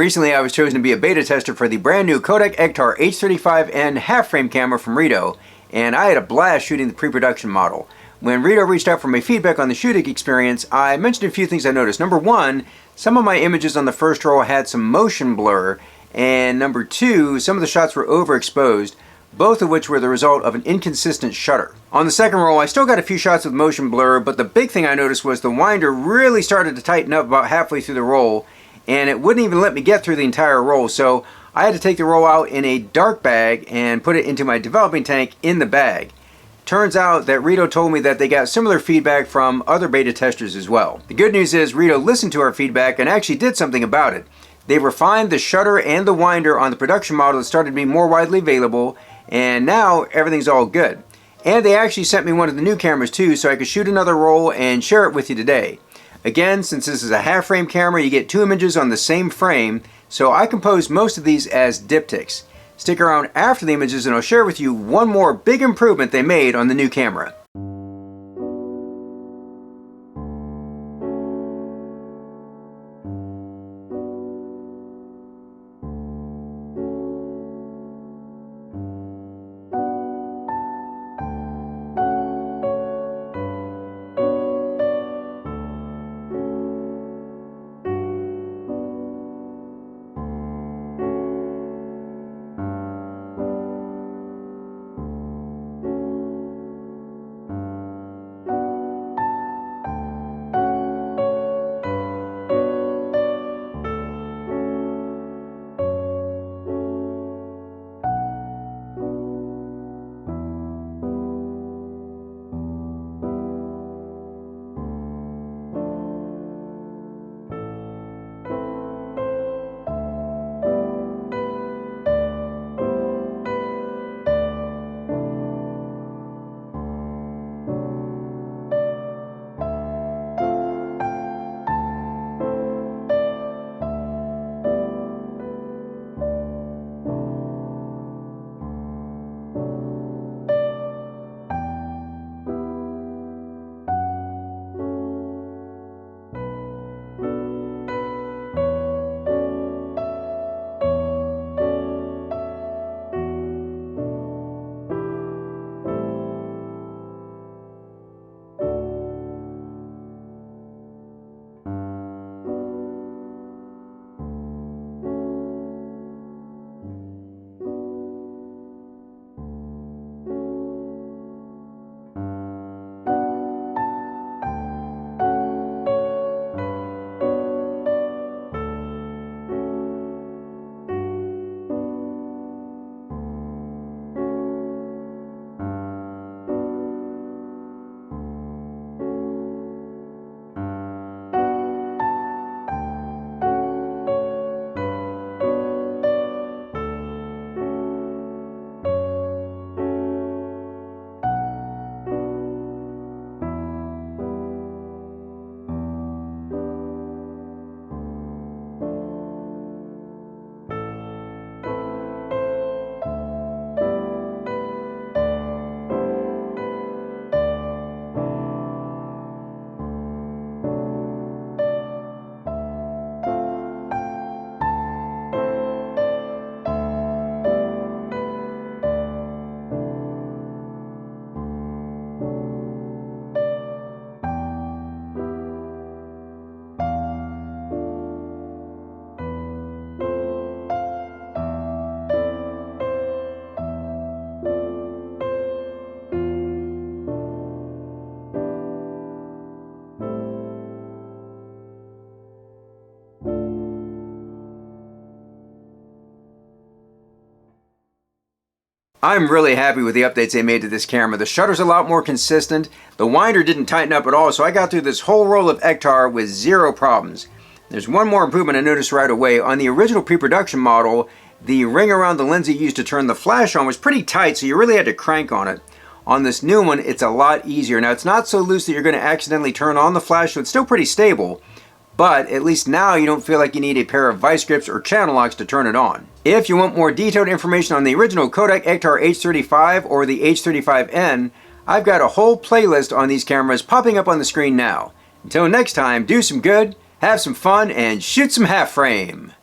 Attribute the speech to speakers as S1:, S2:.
S1: Recently, I was chosen to be a beta tester for the brand new Kodak Ektar H35N half-frame camera from Rito, and I had a blast shooting the pre-production model. When Rito reached out for my feedback on the shooting experience, I mentioned a few things I noticed. Number one, some of my images on the first roll had some motion blur, and number two, some of the shots were overexposed, both of which were the result of an inconsistent shutter. On the second roll, I still got a few shots with motion blur, but the big thing I noticed was the winder really started to tighten up about halfway through the roll, and it wouldn't even let me get through the entire roll, so I had to take the roll out in a dark bag and put it into my developing tank in the bag. Turns out that Rito told me that they got similar feedback from other beta testers as well. The good news is Rito listened to our feedback and actually did something about it. They refined the shutter and the winder on the production model that started to be more widely available, and now everything's all good. And they actually sent me one of the new cameras too, so I could shoot another roll and share it with you today. Again, since this is a half-frame camera, you get two images on the same frame, so I composed most of these as diptychs. Stick around after the images and I'll share with you one more big improvement they made on the new camera. I'm really happy with the updates they made to this camera. The shutter's a lot more consistent. The winder didn't tighten up at all, so I got through this whole roll of Ektar with zero problems. There's one more improvement I noticed right away. On the original pre-production model, the ring around the lens you used to turn the flash on was pretty tight, so you really had to crank on it. On this new one, it's a lot easier. Now, it's not so loose that you're going to accidentally turn on the flash, so it's still pretty stable. But at least now you don't feel like you need a pair of vice grips or channel locks to turn it on. If you want more detailed information on the original Kodak Ektar H35 or the H35N, I've got a whole playlist on these cameras popping up on the screen now. Until next time, do some good, have some fun, and shoot some half frame.